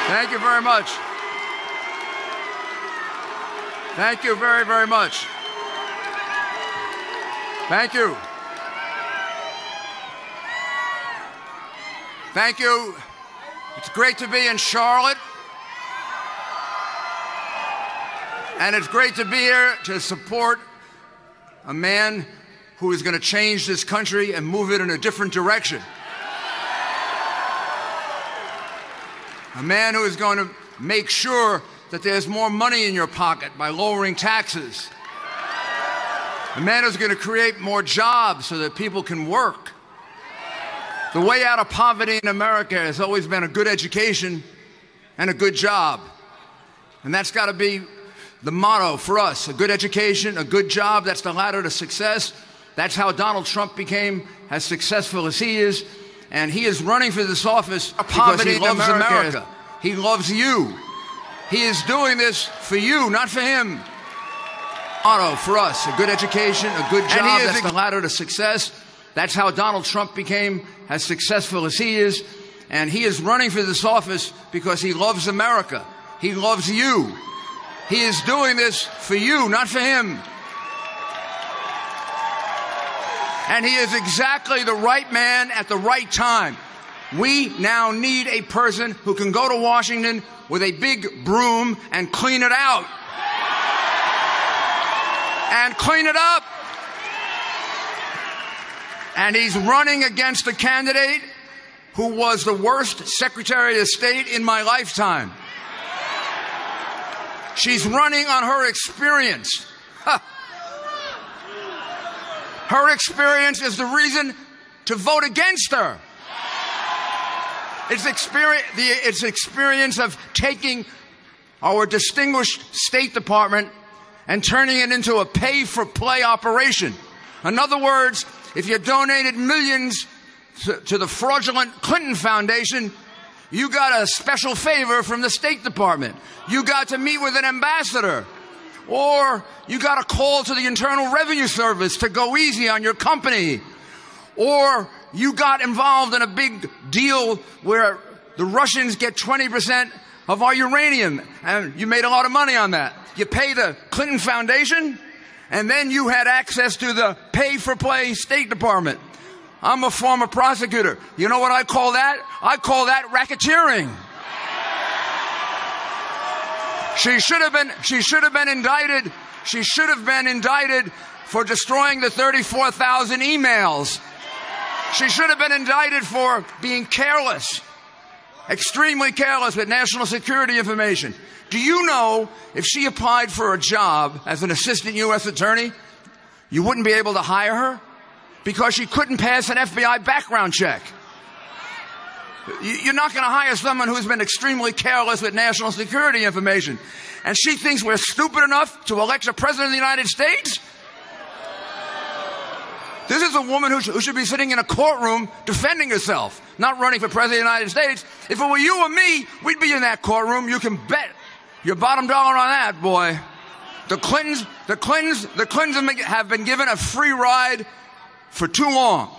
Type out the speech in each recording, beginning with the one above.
Thank you very much. Thank you very, very much. Thank you. Thank you. It's great to be in Charlotte. And it's great to be here to support a man who is going to change this country and move it in a different direction. A man who is going to make sure that there's more money in your pocket by lowering taxes. A man who's going to create more jobs so that people can work. The way out of poverty in America has always been a good education and a good job. And that's got to be the motto for us. A good education, a good job, that's the ladder to success. That's how Donald Trump became as successful as he is. And he is running for this office because he loves America. He loves you. He is doing this for you, not for him. Motto for us, a good education, a good job, that's the ladder to success. That's how Donald Trump became as successful as he is. And he is running for this office because he loves America. He loves you. He is doing this for you, not for him. And he is exactly the right man at the right time. We now need a person who can go to Washington with a big broom and clean it out. And clean it up. And he's running against a candidate who was the worst Secretary of State in my lifetime. She's running on her experience. Her experience is the reason to vote against her. It's experience of taking our distinguished State Department and turning it into a pay-for-play operation. In other words, if you donated millions to the fraudulent Clinton Foundation, you got a special favor from the State Department. You got to meet with an ambassador. Or you got a call to the Internal Revenue Service to go easy on your company. Or you got involved in a big deal where the Russians get 20% of our uranium, and you made a lot of money on that. You pay the Clinton Foundation, and then you had access to the pay-for-play State Department. I'm a former prosecutor. You know what I call that? I call that racketeering. She should have been indicted. She should have been indicted for destroying the 34,000 emails. She should have been indicted for being careless, extremely careless with national security information. Do you know if she applied for a job as an assistant U.S. attorney, you wouldn't be able to hire her because she couldn't pass an FBI background check? You're not going to hire someone who's been extremely careless with national security information. And she thinks we're stupid enough to elect a president of the United States? This is a woman who should be sitting in a courtroom defending herself, not running for president of the United States. If it were you or me, we'd be in that courtroom. You can bet your bottom dollar on that, boy. The Clintons have been given a free ride for too long.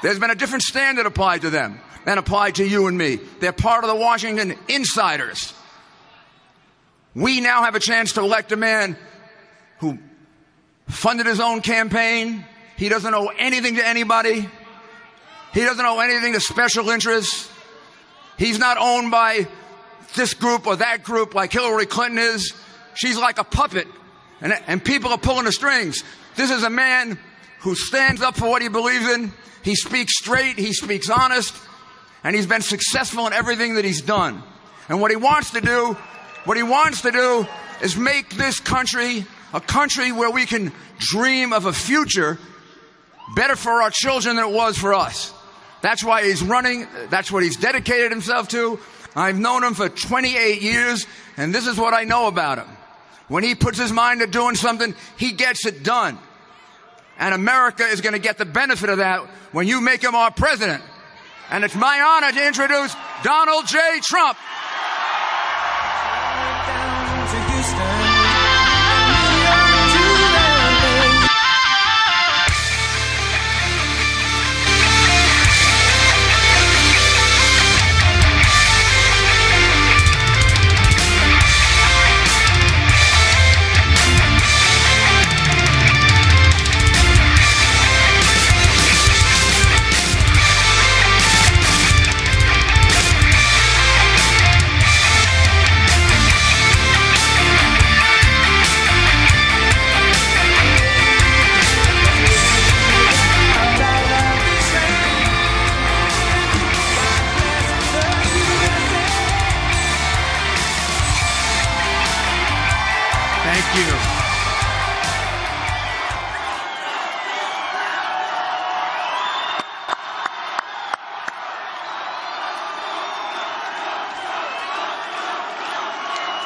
There's been a different standard applied to them than applied to you and me. They're part of the Washington insiders. We now have a chance to elect a man who funded his own campaign. He doesn't owe anything to anybody. He doesn't owe anything to special interests. He's not owned by this group or that group like Hillary Clinton is. She's like a puppet, and people are pulling the strings. This is a man who stands up for what he believes in. He speaks straight, he speaks honest, and he's been successful in everything that he's done. And what he wants to do is make this country a country where we can dream of a future better for our children than it was for us. That's why he's running. That's what he's dedicated himself to. I've known him for 28 years, and this is what I know about him. When he puts his mind to doing something, he gets it done. And America is going to get the benefit of that when you make him our president. And it's my honor to introduce Donald J. Trump. you.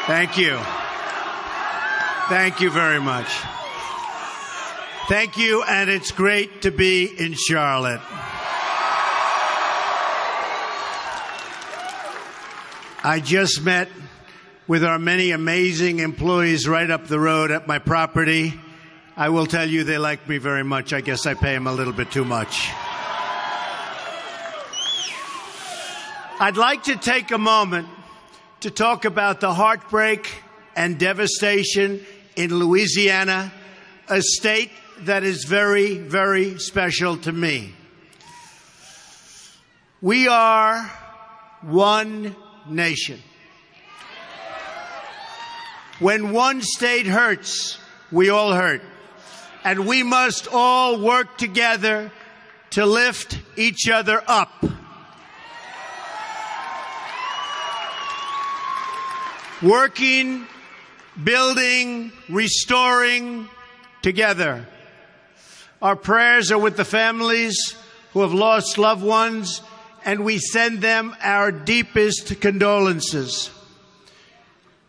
Thank you. Thank you very much. Thank you, and it's great to be in Charlotte. I just met with our many amazing employees right up the road at my property. I will tell you they like me very much. I guess I pay them a little bit too much. I'd like to take a moment to talk about the heartbreak and devastation in Louisiana, a state that is very, very special to me. We are one nation. When one state hurts, we all hurt. And we must all work together to lift each other up. Working, building, restoring together. Our prayers are with the families who have lost loved ones, and we send them our deepest condolences.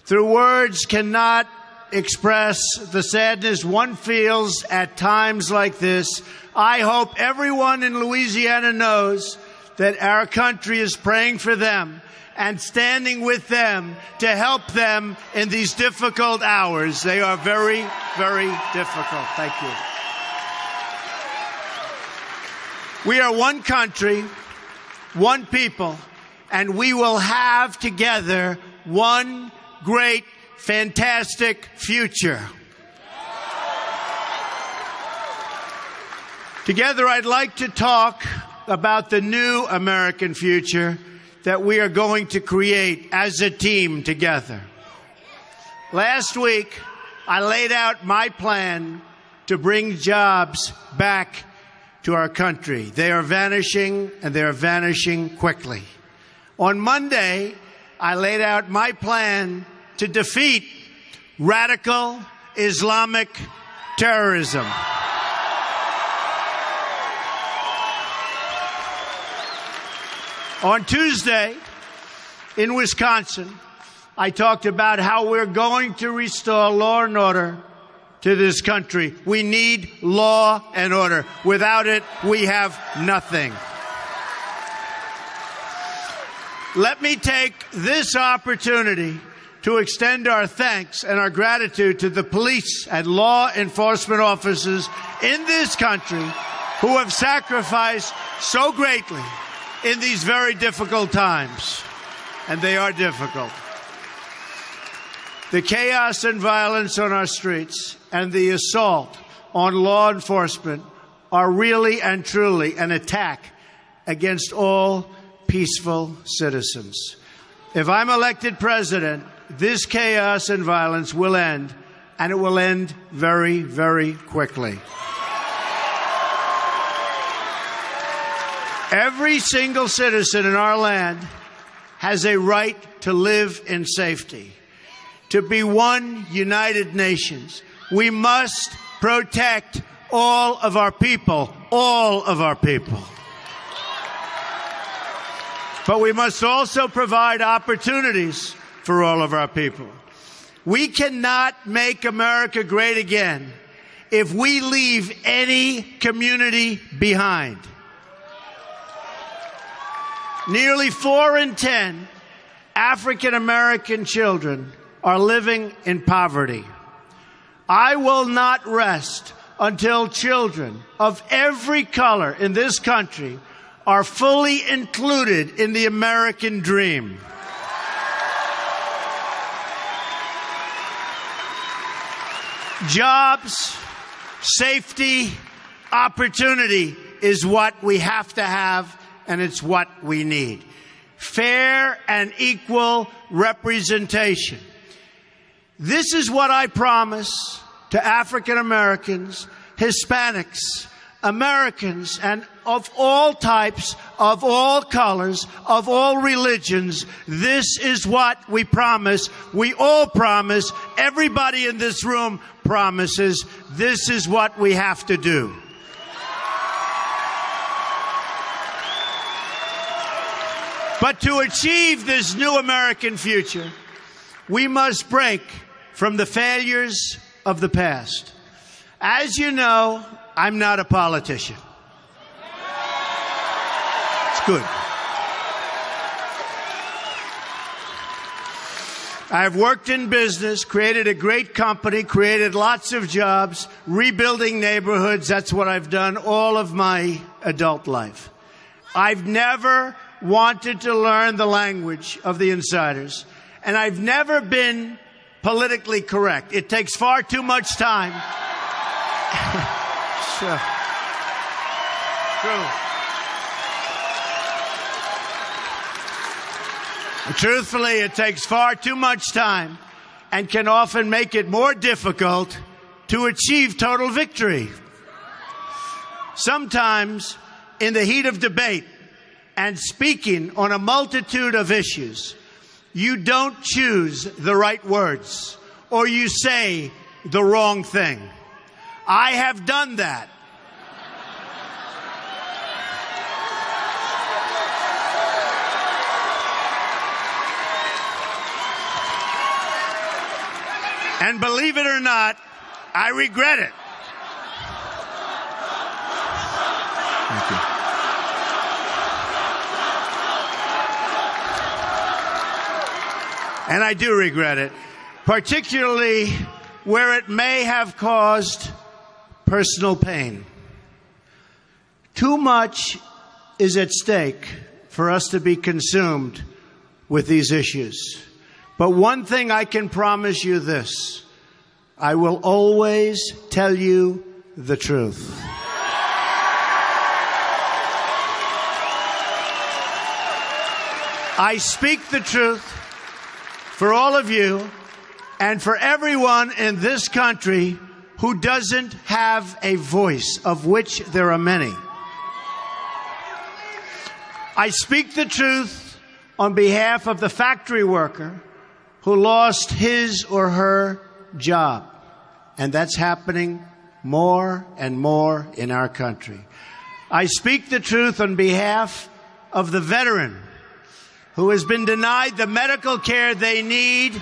Through words cannot express the sadness one feels at times like this. I hope everyone in Louisiana knows that our country is praying for them and standing with them to help them in these difficult hours. They are very, very difficult. Thank you. We are one country, one people, and we will have together one great, fantastic future. Together, I'd like to talk about the new American future that we are going to create as a team together. Last week, I laid out my plan to bring jobs back to our country. They are vanishing, and they are vanishing quickly. On Monday, I laid out my plan to defeat radical Islamic terrorism. On Tuesday, in Wisconsin, I talked about how we're going to restore law and order to this country. We need law and order. Without it, we have nothing. Let me take this opportunity to extend our thanks and our gratitude to the police and law enforcement officers in this country who have sacrificed so greatly in these very difficult times. And they are difficult. The chaos and violence on our streets and the assault on law enforcement are really and truly an attack against all peaceful citizens. If I'm elected president, this chaos and violence will end, and it will end very, very quickly. Every single citizen in our land has a right to live in safety, to be one united nations. We must protect all of our people, all of our people. But we must also provide opportunities for all of our people. We cannot make America great again if we leave any community behind. Nearly 4 in 10 African American children are living in poverty. I will not rest until children of every color in this country are fully included in the American dream. Jobs, safety, opportunity is what we have to have, and it's what we need. Fair and equal representation. This is what I promise to African Americans, Hispanics, Americans, and of all types, of all colors, of all religions, this is what we promise. We all promise. Everybody in this room promises. This is what we have to do. But to achieve this new American future, we must break from the failures of the past. As you know, I'm not a politician. It's good. I've worked in business, created a great company, created lots of jobs, rebuilding neighborhoods. That's what I've done all of my adult life. I've never wanted to learn the language of the insiders, and I've never been politically correct. It takes far too much time. Sure. True. Truthfully, it takes far too much time and can often make it more difficult to achieve total victory. Sometimes, in the heat of debate and speaking on a multitude of issues, you don't choose the right words, or you say the wrong thing. I have done that. And believe it or not, I regret it. Thank you. And I do regret it, particularly where it may have caused personal pain. Too much is at stake for us to be consumed with these issues. But one thing I can promise you this: I will always tell you the truth. I speak the truth for all of you and for everyone in this country who doesn't have a voice, of which there are many. I speak the truth on behalf of the factory worker who lost his or her job. And that's happening more and more in our country. I speak the truth on behalf of the veteran who has been denied the medical care they need.